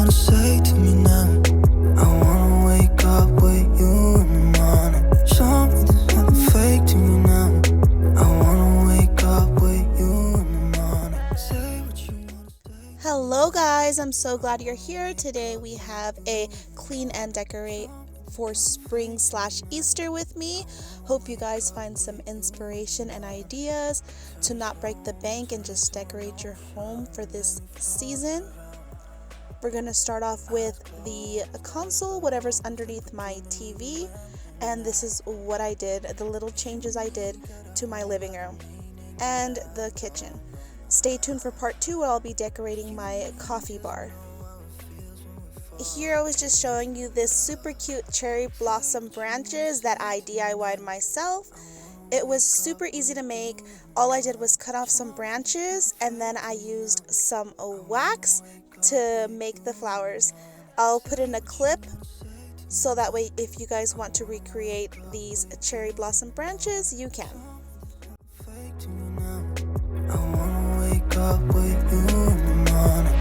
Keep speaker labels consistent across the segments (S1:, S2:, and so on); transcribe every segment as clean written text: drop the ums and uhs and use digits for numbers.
S1: wanna say to me now? I wanna wake up with you in the morning. Show me there's nothing fake to me now. I wanna wake up with you in the morning. Say what you wanna say.
S2: Hello guys, I'm so glad you're here. Today we have a clean and decorate for spring/Easter with me. Hope you guys find some inspiration and ideas to not break the bank and just decorate your home for this season. We're gonna start off with the console, whatever's underneath my TV, and this is what I did, the little changes I did to my living room and the kitchen. Stay tuned for part 2 where I'll be decorating my coffee bar. Here I was just showing you this super cute cherry blossom branches that I DIY'd myself. It was super easy to make. All I did was cut off some branches and then I used some wax to make the flowers. I'll put in a clip so that way if you guys want to recreate these cherry blossom branches, you can.
S1: I wanna wake up with you in the morning.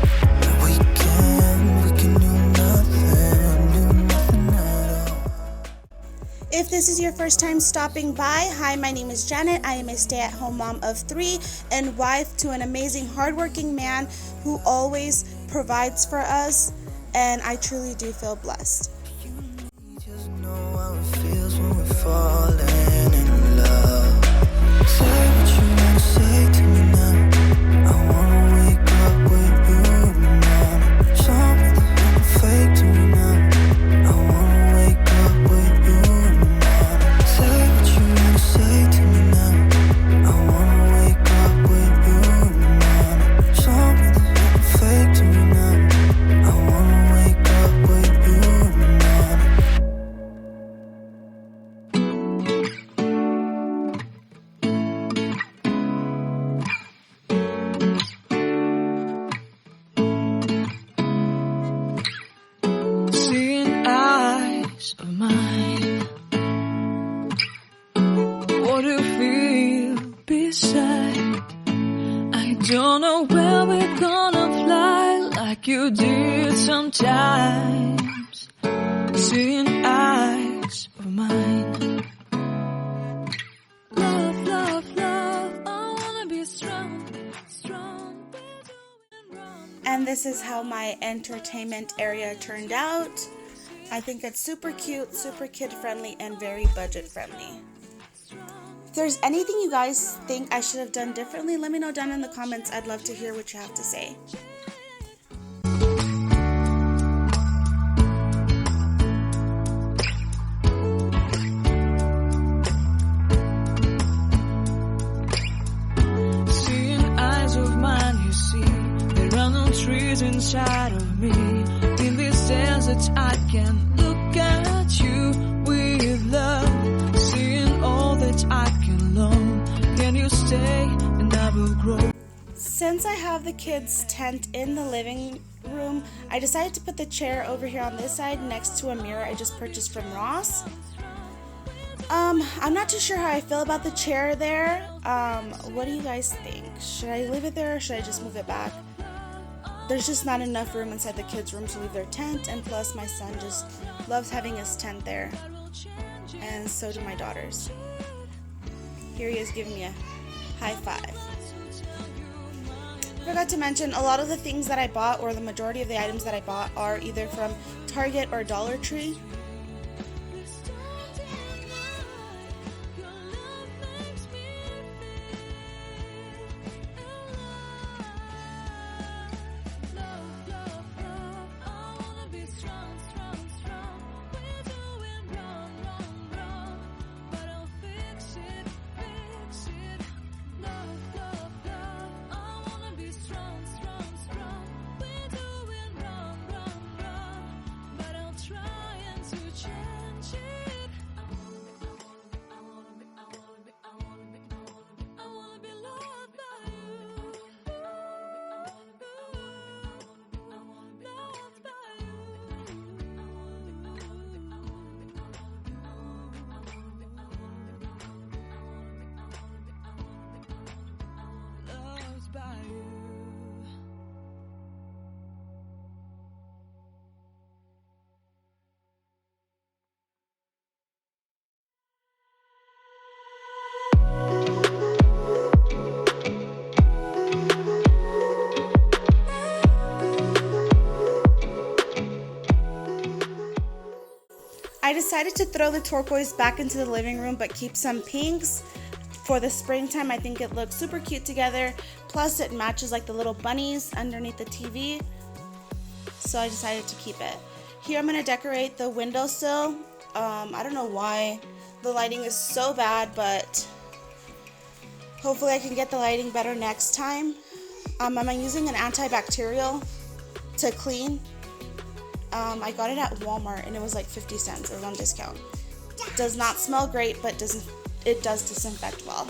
S1: We can do nothing at all.
S2: If this is your first time stopping by, hi, my name is Janet. I am a stay-at-home mom of 3 and wife to an amazing hardworking man who always provides for us, and I truly do feel blessed.
S1: You just know how it feels when we're falling in love. Say what you wanna say to me now. I wanna wake up with you in the morning. Show me there's nothing fake to me now. I wanna wake up with you in the morning. Say what you wanna say to me now. I wanna wake up with you in the morning. Show me there's nothing fake to me now. I wanna wake up with you in the morning. Seeing eyes of mine, what do you feel beside? I don't know where we're gonna fly like you did sometimes. Seeing eyes of mine. Love, love, love, I wanna be strong, strong. We're doing wrong.
S2: And this is how my entertainment area turned out. I think it's super cute, super kid friendly, and very budget friendly. If there's anything you guys think I should have done differently, let me know down in the comments. I'd love to hear what you have to say.
S1: Seeing eyes of mine, you see, there are no trees inside of me. In this desert, I can look at you with love. Seeing all that I can learn. Can you stay and I will grow?
S2: Since I have the kids' tent in the living room, I decided to put the chair over here on this side next to a mirror I just purchased from Ross. I'm not too sure how I feel about the chair there. What do you guys think? Should I leave it there or should I just move it back? There's just not enough room inside the kids' room to leave their tent, and plus my son just loves having his tent there. And so do my daughters. Here he is giving me a high five. Forgot to mention, a lot of the things that I bought, or the majority of the items that I bought, are either from Target or Dollar Tree. I decided to throw the turquoise back into the living room but keep some pinks for the springtime. I think it looks super cute together. Plus it matches like the little bunnies underneath the TV. So I decided to keep it. Here I'm going to decorate the windowsill. I don't know why the lighting is so bad, but hopefully I can get the lighting better next time. I'm using an antibacterial to clean. I got it at Walmart and it was like 50 cents. It was on discount. It does not smell great, but it does disinfect well.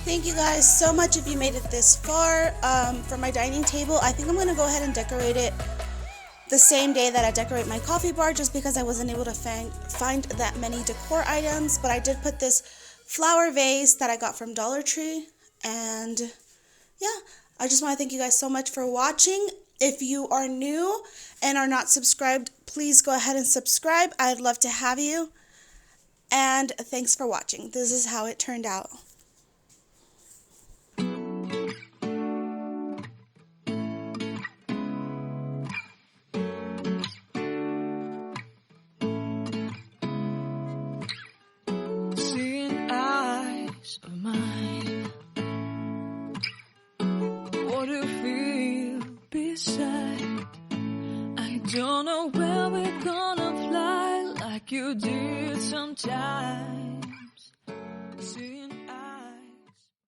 S2: Thank you guys so much if you made it this far. For my dining table, I think I'm going to go ahead and decorate it the same day that I decorate my coffee bar, just because I wasn't able to find that many decor items. But I did put this flower vase that I got from Dollar Tree. And yeah, I just want to thank you guys so much for watching. If you are new and are not subscribed, please go ahead and subscribe. I'd love to have you. And thanks for watching. This is how it turned out.
S1: Seeing eyes of mine, what do you feel beside? I don't know where we're gonna fly like you did sometimes.